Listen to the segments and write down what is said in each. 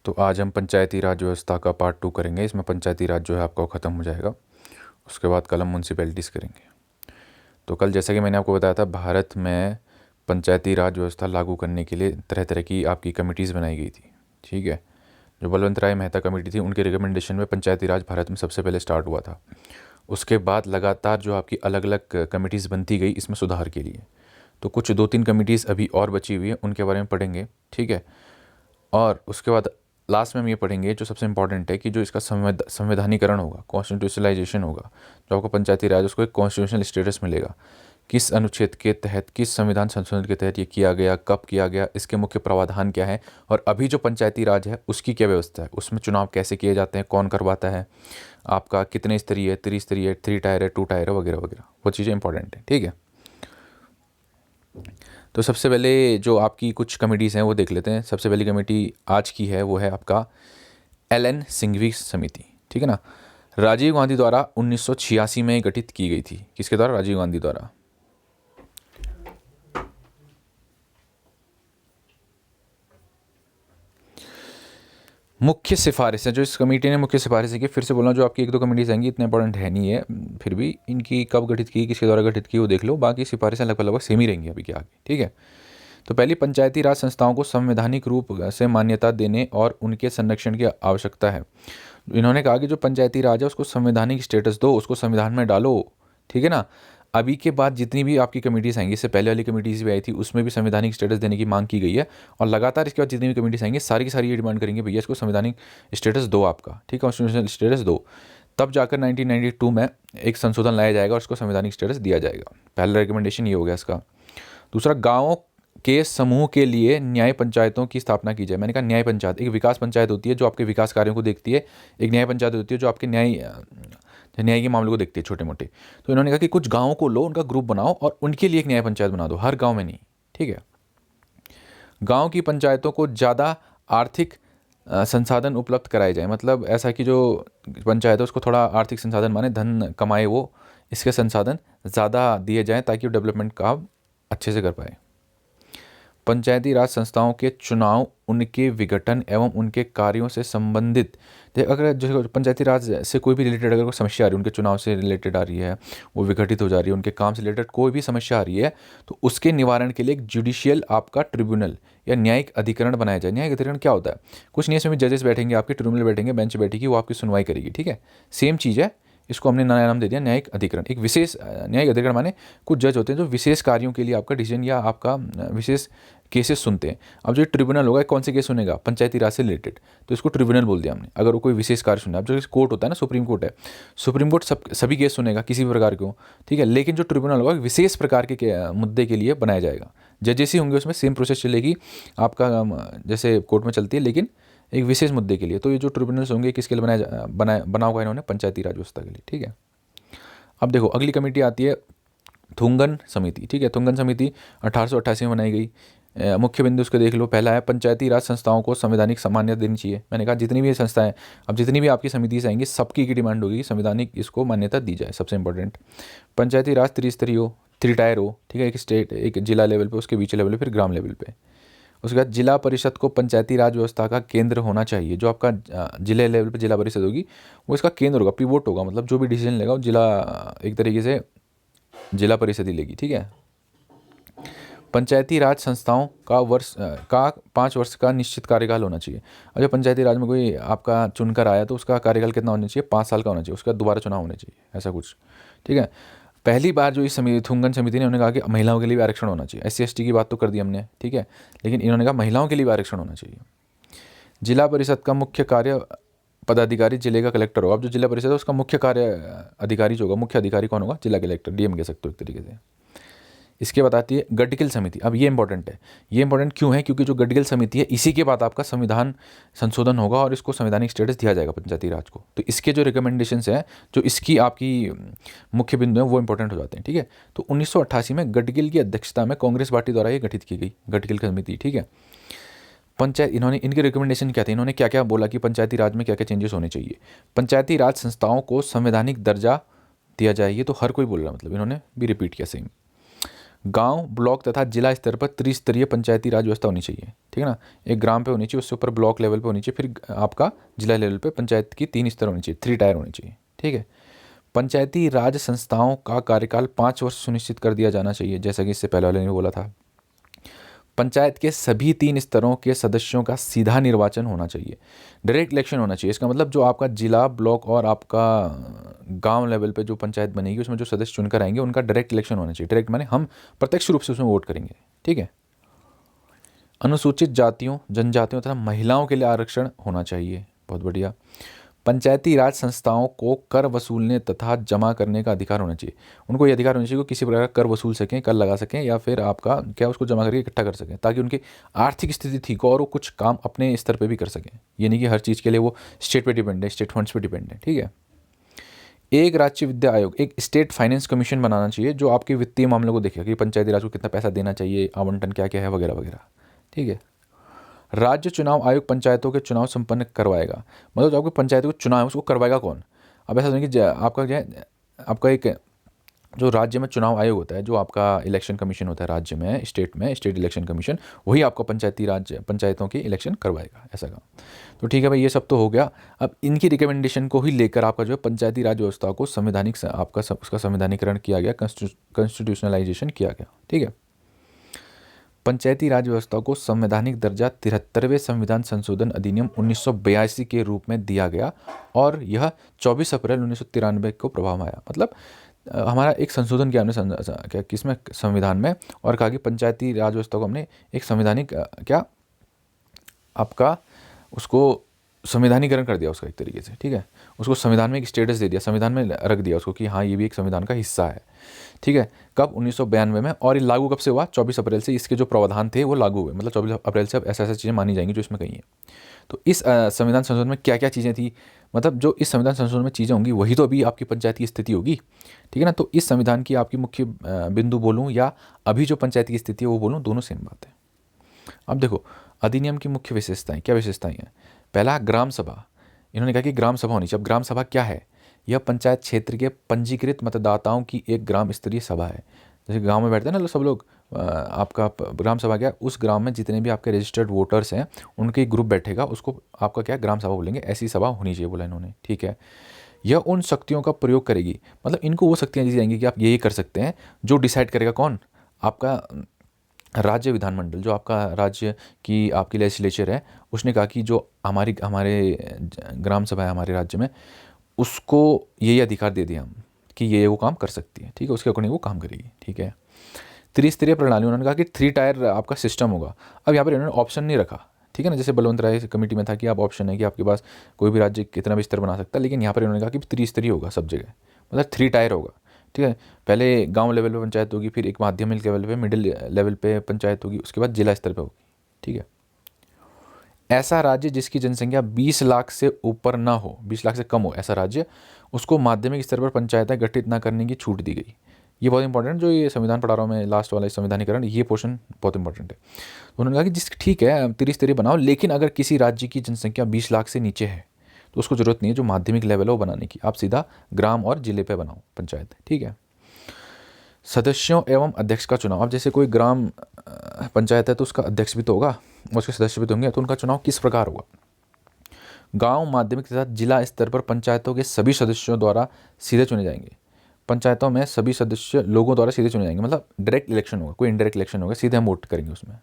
तो आज हम पंचायती राज व्यवस्था का पार्ट 2 करेंगे। इसमें पंचायती राज जो है आपका ख़त्म हो जाएगा। उसके बाद कल हम म्यूनसिपैलिटीज़ करेंगे। तो कल जैसा कि मैंने आपको बताया था, भारत में पंचायती राज व्यवस्था लागू करने के लिए तरह तरह की आपकी कमिटीज़ बनाई गई थी। ठीक है, जो बलवंत राय मेहता कमेटी थी, उनके रिकमेंडेशन में पंचायती राज भारत में सबसे पहले स्टार्ट हुआ था। उसके बाद लगातार जो आपकी अलग अलग कमिटीज़ बनती गई इसमें सुधार के लिए। तो कुछ 2-3 कमिटीज़ अभी और बची हुई है, उनके बारे में पढ़ेंगे। ठीक है, और उसके बाद लास्ट में हम ये पढ़ेंगे जो सबसे इंपॉर्टेंट है कि जो इसका संवैधानिकरण होगा, कॉन्स्टिट्यूशनलाइजेशन होगा, जो आपको पंचायती राज उसको एक कॉन्स्टिट्यूशनल स्टेटस मिलेगा। किस अनुच्छेद के तहत, किस संविधान संशोधन के तहत ये किया गया, कब किया गया, इसके मुख्य प्रावधान क्या है, और अभी जो पंचायती राज है उसकी क्या व्यवस्था है, उसमें चुनाव कैसे किए जाते हैं, कौन करवाता है, आपका कितने स्तरीय, त्रिस्तरीय, 3 टायर है, 2 टायर है, वगैरह वगैरह, वो चीज़ें इंपॉर्टेंट है। ठीक है, तो सबसे पहले जो आपकी कुछ कमेटीज़ हैं वो देख लेते हैं। सबसे पहली कमेटी आज की है वो है आपका एलन सिंघवी समिति। ठीक है ना, राजीव गांधी द्वारा 1986 में गठित की गई थी। किसके द्वारा? राजीव गांधी द्वारा। मुख्य सिफारिशें जो इस कमेटी ने मुख्य सिफारिशें की, फिर से बोलना, जो आपकी 1-2 कमेटीज आएंगी इतने इंपॉर्टेंट है नहीं है, फिर भी इनकी कब गठित की, किसके द्वारा गठित की, वो देख लो। बाकी सिफारिशें लगभग सेम ही रहेंगी अभी के आगे। ठीक है, तो पहली, पंचायती राज संस्थाओं को संवैधानिक रूप से मान्यता देने और उनके संरक्षण की आवश्यकता है। इन्होंने कहा कि जो पंचायती राज है उसको संवैधानिक स्टेटस दो, उसको संविधान में डालो। ठीक है ना, अभी के बाद जितनी भी आपकी कमेटीज आएंगी, इससे पहले वाली कमेटीज भी आई थी, उसमें भी संवैधानिक स्टेटस देने की मांग की गई है। और लगातार इसके बाद जितनी भी कमेटीज आएंगी सारी की सारी ये डिमांड करेंगे, भैया इसको संवैधानिक स्टेटस दो आपका। ठीक है, कॉन्स्टिट्यूशनल स्टेटस दो। तब जाकर 1992 में एक संशोधन लाया जाएगा और उसको संवैधानिक स्टेटस दिया जाएगा। पहला रिकमेंडेशन ये हो गया इसका। दूसरा, गाँवों के समूह के लिए न्याय पंचायतों की स्थापना की जाए। मैंने कहा न्याय पंचायत, एक विकास पंचायत होती है जो आपके विकास कार्यों को देखती है, एक न्याय पंचायत होती है जो आपके न्याय के मामलों को देखती है, छोटे मोटे। तो इन्होंने कहा कि कुछ गाँवों को लो, उनका ग्रुप बनाओ और उनके लिए एक न्याय पंचायत बना दो, हर गाँव में नहीं। ठीक है, गाँव की पंचायतों को ज़्यादा आर्थिक संसाधन उपलब्ध कराए जाए। मतलब ऐसा कि जो पंचायत है उसको थोड़ा आर्थिक संसाधन, माने धन कमाए वो, इसके संसाधन ज़्यादा दिए जाएँ ताकि वो डेवलपमेंट काम अच्छे से कर पाए। पंचायती राज संस्थाओं के चुनाव उनके विघटन एवं उनके कार्यों से संबंधित, अगर जो पंचायती राज से कोई भी रिलेटेड अगर कोई समस्या आ रही है, उनके चुनाव से रिलेटेड आ रही है, वो विघटित हो जा रही है, उनके काम से रिलेटेड कोई भी समस्या आ रही है, तो उसके निवारण के लिए एक जुडिशियल आपका ट्रिब्यूनल या न्यायिक अधिकरण बनाया जाए। न्यायिक अधिकरण क्या होता है? कुछ नहीं, इसमें जजेस बैठेंगे, आपके ट्रिब्यूनल बैठेंगे, बेंच बैठेगी, वो आपकी सुनवाई करेगी। ठीक है, सेम चीज़ है, इसको हमने नया नाम दे दिया न्यायिक अधिकरण। एक विशेष न्यायिक अधिकरण माने कुछ जज होते हैं जो विशेष कार्यों के लिए आपका डिसीजन या आपका विशेष केसेस सुनते हैं। अब जो ट्रिब्यूनल होगा, कौन से केस सुनेगा? पंचायती राज से रिलेटेड, तो इसको ट्रिब्यूनल बोल दिया हमने। अगर वो कोई विशेष कार्य सुना, अब जो कोर्ट होता है ना, सुप्रीम कोर्ट है, सुप्रीम कोर्ट सभी केस सुनेगा किसी भी प्रकार को। ठीक है, लेकिन जो ट्रिब्यूनल होगा विशेष प्रकार के मुद्दे के लिए बनाया जाएगा। जजेस ही होंगे उसमें, सेम प्रोसेस चलेगी आपका जैसे कोर्ट में चलती है, लेकिन एक विशेष मुद्दे के लिए। तो ये जो ट्रिब्यूनल्स होंगे किसके लिए बना होगा इन्होंने? पंचायती राज व्यवस्था के लिए। ठीक है, अब देखो अगली कमेटी आती है थुंगन समिति। ठीक है, थुंगन समिति 1888 में बनाई गई। मुख्य बिंदु उसके देख लो। पहला है, पंचायती राज संस्थाओं को संवैधानिक मान्यता देनी चाहिए। मैंने कहा जितनी भी संस्थाएं, अब जितनी भी आपकी समिति से आएंगी, सबकी की डिमांड होगी संवैधानिक इसको मान्यता दी जाए। सबसे इंपॉर्टेंट, पंचायती राज त्रिस्तरीय हो, 3 टायर हो। ठीक है, एक स्टेट, एक जिला लेवल पे, उसके बीच लेवल पे, फिर ग्राम लेवल पे। उसके बाद जिला परिषद को पंचायती राज व्यवस्था का केंद्र होना चाहिए। जो आपका जिले लेवल पे जिला परिषद होगी वो इसका केंद्र होगा, पिवोट होगा। मतलब जो भी डिसीजन लेगा वो जिला, एक तरीके से जिला परिषद ही लेगी। ठीक है, पंचायती राज संस्थाओं का 5 वर्ष का निश्चित कार्यकाल होना चाहिए। अगर पंचायती राज में कोई आपका चुनकर आया तो उसका कार्यकाल कितना होना चाहिए? 5 साल का होना चाहिए। उसका दोबारा चुनाव होने चाहिए, ऐसा कुछ। ठीक है, पहली बार जो इस समिति, थुंगन समिति ने, उन्होंने कहा कि महिलाओं के लिए भी आरक्षण होना चाहिए। SC ST की बात तो कर दी हमने। ठीक है, लेकिन इन्होंने कहा महिलाओं के लिए भी आरक्षण होना चाहिए। जिला परिषद का मुख्य कार्य पदाधिकारी जिले का कलेक्टर होगा। अब जो जिला परिषद है उसका मुख्य कार्य अधिकारी जो होगा, मुख्य अधिकारी कौन होगा? जिला कलेक्टर, DM कह सकते हो एक तरीके से। इसके बताती है गडगिल समिति। अब ये इंपॉर्टेंट है। ये इंपॉर्टेंट क्यों है? क्योंकि जो गडगिल समिति है इसी के बाद आपका संविधान संशोधन होगा और इसको संवैधानिक स्टेटस दिया जाएगा पंचायती राज को। तो इसके जो रिकमेंडेशंस हैं, जो इसकी आपकी मुख्य बिंदु हैं, वो इंपॉर्टेंट हो जाते हैं। ठीक है, तो 1988 में गडगिल की अध्यक्षता में कांग्रेस पार्टी द्वारा ये गठित की गई, गडगिल समिति। ठीक है, पंचायत, इन्होंने, इनके रिकमेंडेशन क्या थे? इन्होंने क्या क्या बोला कि पंचायती राज में क्या क्या चेंजेस होने चाहिए? पंचायती राज संस्थाओं को संवैधानिक दर्जा दिया जाए। ये तो हर कोई बोल रहा, मतलब इन्होंने भी रिपीट किया सेम। गांव, ब्लॉक तथा जिला स्तर पर त्रिस्तरीय पंचायती राज व्यवस्था होनी चाहिए, ठीक है ना। एक ग्राम पे होनी चाहिए, उससे ऊपर ब्लॉक लेवल पे होनी चाहिए, फिर आपका जिला लेवल पे पंचायत की 3 स्तर होनी चाहिए, 3 टायर होनी चाहिए, ठीक है। पंचायती राज संस्थाओं का कार्यकाल 5 वर्ष सुनिश्चित कर दिया जाना चाहिए, जैसा कि इससे पहले वाले ने बोला था। पंचायत के सभी 3 स्तरों के सदस्यों का सीधा निर्वाचन होना चाहिए, डायरेक्ट इलेक्शन होना चाहिए। इसका मतलब जो आपका जिला, ब्लॉक और आपका गांव लेवल पे जो पंचायत बनेगी उसमें जो सदस्य चुनकर आएंगे उनका डायरेक्ट इलेक्शन होना चाहिए। डायरेक्ट माने हम प्रत्यक्ष रूप से उसमें वोट करेंगे, ठीक है। अनुसूचित जातियों, जनजातियों तथा महिलाओं के लिए आरक्षण होना चाहिए, बहुत बढ़िया। पंचायती राज संस्थाओं को कर वसूलने तथा जमा करने का अधिकार होना चाहिए। उनको ये अधिकार होना चाहिए कि किसी प्रकार का कर वसूल सकें, कर लगा सकें, या फिर आपका क्या उसको जमा करके इकट्ठा कर सकें, ताकि उनकी आर्थिक स्थिति ठीक हो और वो कुछ काम अपने स्तर पे भी कर सकें। ये नहीं कि हर चीज़ के लिए वो स्टेट पे डिपेंड है, स्टेट फंड्स पे डिपेंड है, ठीक है। एक राज्य विद्या आयोग, एक स्टेट फाइनेंस कमीशन बनाना चाहिए जो आपके वित्तीय मामलों को देखेगा कि पंचायती राज को कितना पैसा देना चाहिए, आवंटन क्या क्या है, वगैरह वगैरह, ठीक है। राज्य चुनाव आयोग पंचायतों के चुनाव संपन्न करवाएगा, मतलब जो आपकी पंचायतों को चुनाव है उसको करवाएगा कौन। अब ऐसा नहीं कि आपका क्या है, आपका एक जो राज्य में चुनाव आयोग होता है, जो आपका इलेक्शन कमीशन होता है राज्य में, स्टेट में स्टेट इलेक्शन कमीशन, वही आपको पंचायती राज पंचायतों की इलेक्शन करवाएगा, ऐसा काम। तो ठीक है भाई, ये सब तो हो गया। अब इनकी रिकमेंडेशन को ही लेकर आपका जो है पंचायती राज व्यवस्था को संवैधानिक आपका उसका संवैधानिकरण किया गया, कॉन्स्टिट्यूशनलाइजेशन किया गया, ठीक है। पंचायती राज व्यवस्था को संवैधानिक दर्जा 73वें संविधान संशोधन अधिनियम 1982 के रूप में दिया गया और यह 24 अप्रैल 1993 को प्रभाव में आया। मतलब हमारा एक संशोधन किया हमने क्या किसमें, संविधान में, और कहा कि पंचायती राज व्यवस्था को हमने एक संवैधानिक क्या आपका उसको संवैधानिकरण कर दिया उसका एक तरीके से, ठीक है। उसको संविधान में एक स्टेटस दे दिया, संविधान में रख दिया उसको कि हाँ ये भी एक संविधान का हिस्सा है, ठीक है। कब, 1992 में। और ये लागू कब से हुआ, 24 अप्रैल से इसके जो प्रावधान थे वो लागू हुए। मतलब 24 अप्रैल से अब ऐसा ऐसा चीज़ें मानी जाएंगी जो इसमें कही है। तो इस संविधान संशोधन में क्या क्या चीज़ें थी, मतलब जो इस संविधान संशोधन में चीज़ें होंगी वही तो अभी आपकी पंचायत की स्थिति होगी, ठीक है ना। तो इस संविधान की आपकी मुख्य बिंदु बोलूँ या अभी जो पंचायत की स्थिति है वो बोलूँ, दोनों सेम बात है। अब देखो अधिनियम की मुख्य विशेषताएं, क्या विशेषताएं हैं। पहला, ग्राम सभा। इन्होंने कहा कि ग्राम सभा होनी चाहिए। अब ग्राम सभा क्या है, यह पंचायत क्षेत्र के पंजीकृत मतदाताओं की एक ग्राम स्तरीय सभा है। जैसे गांव में बैठते हैं ना सब लोग, आपका ग्राम सभा क्या, उस ग्राम में जितने भी आपके रजिस्टर्ड वोटर्स हैं उनके ग्रुप बैठेगा, उसको आपका क्या ग्राम सभा बोलेंगे। ऐसी सभा होनी चाहिए बोला इन्होंने, ठीक है। यह उन शक्तियों का प्रयोग करेगी, मतलब इनको वो शक्तियाँ दी जाएंगी कि आप ये कर सकते हैं, जो डिसाइड करेगा कौन, आपका राज्य विधानमंडल, जो आपका राज्य की आपकी लेजिस्लेचर है। उसने कहा कि जो हमारे ग्राम सभा है हमारे राज्य में, उसको ये अधिकार दे दिया हम कि ये वो काम कर सकती है, ठीक है। उसके अकॉर्डिंग वो काम करेगी, ठीक है। त्रिस्तरीय प्रणाली, उन्होंने कहा कि 3 टायर आपका सिस्टम होगा। अब यहाँ पर इन्होंने ऑप्शन नहीं रखा, ठीक है ना। जैसे बलवंत राय कमेटी में था कि आप ऑप्शन है कि आपके पास कोई भी राज्य कितना भी स्तर बना सकता है, लेकिन यहाँ पर इन्होंने कहा कि त्रिस्तरीय होगा सब जगह, मतलब 3 टायर होगा, ठीक है। पहले गांव लेवल पे पंचायत होगी, फिर एक माध्यमिक लेवल पे, मिडिल लेवल पे पंचायत होगी, उसके बाद जिला स्तर पे होगी, ठीक है। ऐसा राज्य जिसकी जनसंख्या 20 लाख से ऊपर ना हो, 20 लाख से कम हो ऐसा राज्य, उसको माध्यमिक स्तर पर पंचायतें गठित ना करने की छूट दी गई। ये बहुत इंपॉर्टेंट, जो ये संविधान पढ़ा रहा हूँ मैं लास्ट वाला संविधानीकरण, ये पोर्शन बहुत इंपॉर्टेंट है। तो उन्होंने कहा कि जिस ठीक है त्रिस्तरीय बनाओ, लेकिन अगर किसी राज्य की जनसंख्या 20 लाख से नीचे है तो उसको ज़रूरत नहीं है जो माध्यमिक लेवल है वो बनाने की, आप सीधा ग्राम और जिले पे बनाओ पंचायत, ठीक है। सदस्यों एवं अध्यक्ष का चुनाव, अब जैसे कोई ग्राम पंचायत है तो उसका अध्यक्ष भी तो होगा, उसके सदस्य भी तो होंगे, तो उनका चुनाव किस प्रकार होगा। गांव, माध्यमिक तथा जिला स्तर पर पंचायतों के सभी सदस्यों द्वारा सीधे चुने जाएंगे। पंचायतों में सभी सदस्य लोगों द्वारा सीधे चुने जाएंगे, मतलब डायरेक्ट इलेक्शन होगा, कोई इनडायरेक्ट इलेक्शन होगा, सीधे हम वोट करेंगे उसमें।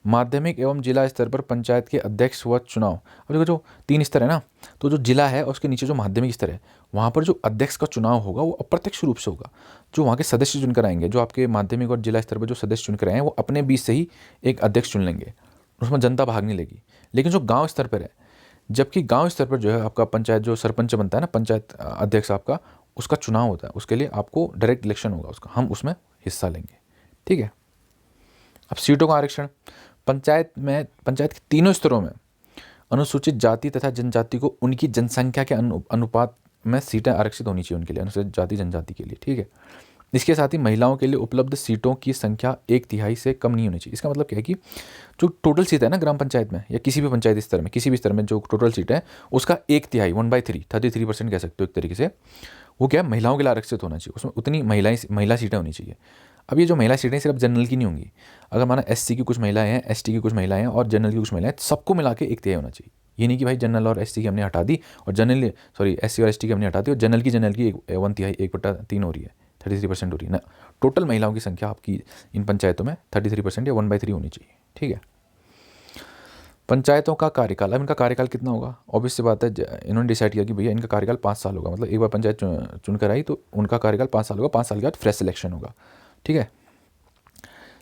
माध्यमिक एवं जिला स्तर पर पंचायत के अध्यक्ष व चुनाव, अब देखो जो 3 स्तर है ना, तो जो जिला है उसके नीचे जो माध्यमिक स्तर है वहाँ पर जो अध्यक्ष का चुनाव होगा वो अप्रत्यक्ष रूप से होगा। जो वहाँ के सदस्य चुनकर आएंगे, जो आपके माध्यमिक और जिला स्तर पर जो सदस्य चुनकर आए हैं वो अपने बीच से ही एक अध्यक्ष चुन लेंगे, उसमें जनता भाग नहीं लेगी। लेकिन जो गाँव स्तर पर है, जबकि गाँव स्तर पर जो है आपका पंचायत जो सरपंच बनता है ना, पंचायत अध्यक्ष आपका, उसका चुनाव होता है, उसके लिए आपको डायरेक्ट इलेक्शन होगा उसका, हम उसमें हिस्सा लेंगे, ठीक है। अब सीटों का आरक्षण, पंचायत के तीनों स्तरों में अनुसूचित जाति तथा जनजाति को उनकी जनसंख्या के अनुपात में सीटें आरक्षित होनी चाहिए उनके लिए, अनुसूचित जाति जनजाति के लिए, ठीक है। इसके साथ ही महिलाओं के लिए उपलब्ध सीटों की संख्या 1/3 से कम नहीं होनी चाहिए। इसका मतलब क्या है कि जो टोटल सीट है ना ग्राम पंचायत में या किसी भी पंचायत स्तर में, किसी भी स्तर में जो टोटल सीट है उसका 1/3 1/3 33% कह सकते हो एक तरीके से, वो क्या है महिलाओं के लिए आरक्षित होना चाहिए, उसमें उतनी महिला सीटें होनी चाहिए। अब ये जो महिला सीटें सिर्फ जनरल की नहीं होंगी, अगर माना SC की कुछ महिलाएं हैं, ST की कुछ महिलाएं हैं और जनरल की कुछ महिलाएं, सबको मिला के 1/3 होना चाहिए। ये नहीं कि भाई जनरल और SC की हमने हटा दी और SC और ST की हमने हटा दी और जनरल की 1/3 1/3 हो रही है, 33% हो रही है ना। टोटल महिलाओं की संख्या आपकी इन पंचायतों में 33% या 1/3 होनी चाहिए, ठीक है। पंचायतों का कार्यकाल, अब इनका कार्यकाल कितना होगा? ऑब्वियस सी बात है, इन्होंने डिसाइड किया कि भैया इनका कार्यकाल 5 साल होगा, मतलब एक बार पंचायत चुन कर आई तो उनका कार्यकाल 5 साल होगा, 5 साल के बाद फ्रेश सिलेक्शन होगा, ठीक है।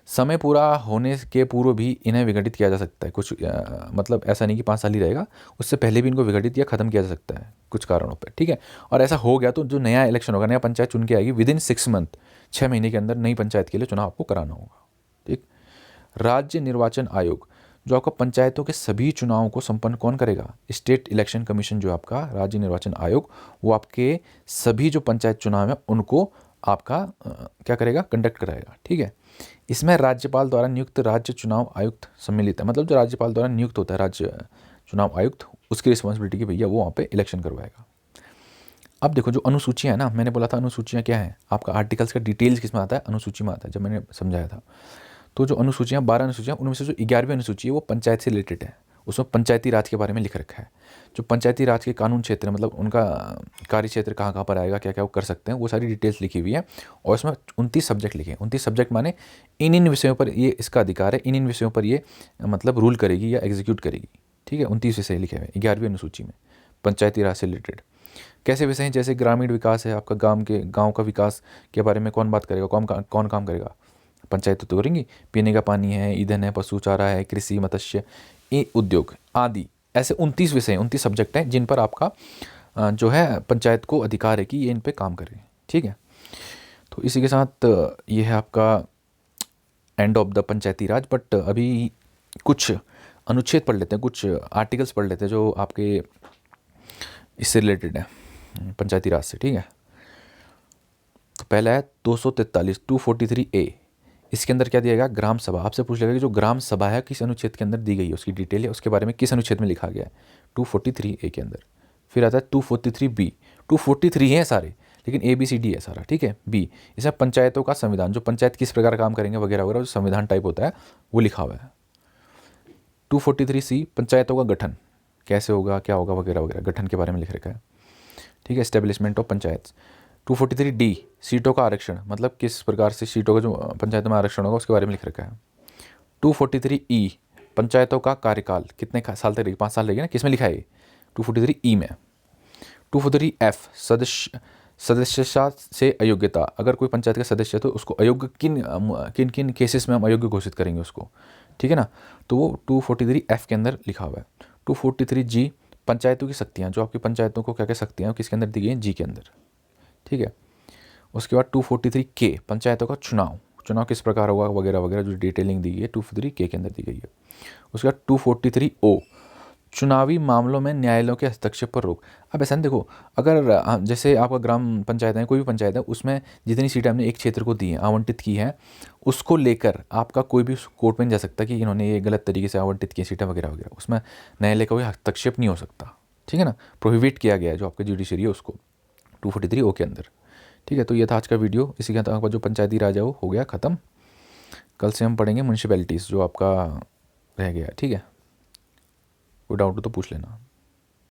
समय पूरा होने के पूर्व भी इन्हें विघटित किया जा सकता है, कुछ मतलब ऐसा नहीं कि 5 साल ही रहेगा, उससे पहले भी इनको विघटित या खत्म किया जा सकता है कुछ कारणों पर, ठीक है। और ऐसा हो गया तो जो नया इलेक्शन होगा, नया पंचायत चुन के आएगी, विदिन 6 मंथ, 6 महीने के अंदर नई पंचायत के लिए चुनाव आपको कराना होगा, ठीक। राज्य निर्वाचन आयोग जो आपका पंचायतों के सभी चुनावों को संपन्न कौन करेगा? स्टेट इलेक्शन कमीशन जो आपका राज्य निर्वाचन आयोग, वो आपके सभी जो पंचायत चुनाव हैं उनको आपका क्या करेगा? कंडक्ट कराएगा, ठीक है। इसमें राज्यपाल द्वारा नियुक्त राज्य चुनाव आयुक्त सम्मिलित है, मतलब जो राज्यपाल द्वारा नियुक्त होता है राज्य चुनाव आयुक्त, उसकी रिस्पॉन्सिबिलिटी की भैया वो वहाँ पे इलेक्शन करवाएगा। अब देखो जो अनुसूचियाँ हैं ना, मैंने बोला था अनुसूचियाँ क्या है, आपका आर्टिकल्स का डिटेल्स किस में आता है? अनुसूची में आता है, जब मैंने समझाया था। तो जो अनुसूचियाँ 12 अनुसूचियाँ, उनमें से जो 11वीं अनुसूची है वो पंचायत से रिलेटेड है, उसमें पंचायती राज के बारे में लिख रखा है। जो पंचायती राज के कानून क्षेत्र, मतलब उनका कार्य क्षेत्र कहाँ कहाँ पर आएगा, क्या क्या वो कर सकते हैं, वो सारी डिटेल्स लिखी हुई है। और इसमें 29 सब्जेक्ट लिखे हैं। 29 सब्जेक्ट माने इन विषयों पर ये इसका अधिकार है, इन विषयों पर ये मतलब रूल करेगी या एग्जीक्यूट करेगी, ठीक है। 29 विषय लिखे हुए हैं 11वीं अनुसूची में पंचायती राज से रिलेटेड। कैसे विषय हैं? जैसे ग्रामीण विकास है, आपका गाँव का विकास के बारे में कौन बात करेगा, कौन काम करेगा? पंचायत तो करेंगी। पीने का पानी है, ईंधन है, पशु चारा है, कृषि, मत्स्य, उद्योग आदि, ऐसे 29 विषय, 29 सब्जेक्ट हैं जिन पर आपका जो है पंचायत को अधिकार है कि ये इन पे काम करें, ठीक है। तो इसी के साथ ये है आपका end of the Panchayati Raj. But अभी कुछ अनुच्छेद पढ़ लेते हैं, कुछ आर्टिकल्स पढ़ लेते हैं जो आपके इससे रिलेटेड है, पंचायती राज से, ठीक है। तो पहला है 243 243A। इसके अंदर क्या दिया गया? ग्राम सभा। आपसे पूछ लेगा कि जो ग्राम सभा है किस अनुच्छेद के अंदर दी गई है, उसकी डिटेल है, उसके बारे में किस अनुच्छेद में लिखा गया है? 243A के अंदर। फिर आता है 243B। 243 है सारे, लेकिन ABCD है सारा, ठीक है। B इसमें पंचायतों का संविधान, जो पंचायत किस प्रकार काम करेंगे वगैरह वगैरह, जो संविधान टाइप होता है वो लिखा हुआ है। 243C पंचायतों का गठन कैसे होगा, क्या होगा वगैरह वगैरह, गठन के बारे में लिख रखा है, ठीक है। Establishment of panchayat. 243D सीटों का आरक्षण, मतलब किस प्रकार से सीटों का जो पंचायतों में आरक्षण होगा उसके बारे में लिख रखा है। 243E पंचायतों का कार्यकाल कितने साल तक रहेगी? 5 साल रहेगी ना, किस में लिखा है? 243E में। 243F सदस्यता से अयोग्यता, अगर कोई पंचायत का सदस्य है तो उसको अयोग्य किन किन केसेस में हम अयोग्य घोषित करेंगे उसको, ठीक है ना। तो वो 243F के अंदर लिखा हुआ है। 243G पंचायतों की शक्तियाँ, जो आपकी पंचायतों को क्या क्या शक्तियाँ किसके अंदर दी गई हैं? G के अंदर, ठीक है। उसके बाद 243K पंचायतों का चुनाव किस प्रकार होगा वगैरह वगैरह, जो डिटेलिंग दी गई है 243K के अंदर दी गई है। उसके बाद 243O चुनावी मामलों में न्यायालयों के हस्तक्षेप पर रोक। अब ऐसा नहीं, देखो अगर जैसे आपका ग्राम पंचायत है, कोई भी पंचायत है, उसमें जितनी सीटें हमने एक क्षेत्र को दी हैं, आवंटित की हैं, उसको लेकर आपका कोई भी कोर्ट में नहीं जा सकता कि इन्होंने ये गलत तरीके से आवंटित की सीटें वगैरह वगैरह, उसमें न्यायालय का कोई हस्तक्षेप नहीं हो सकता, ठीक है ना। प्रोहिबिट किया गया है जो आपका जुडिशरी है उसको 243O के अंदर, ठीक है। तो ये था आज का वीडियो। इसी के साथ जो पंचायती राज है वो हो गया ख़त्म। कल से हम पढ़ेंगे म्यूनसिपैलिटीज़ जो आपका रह गया, ठीक है। कोई डाउट हो तो पूछ लेना।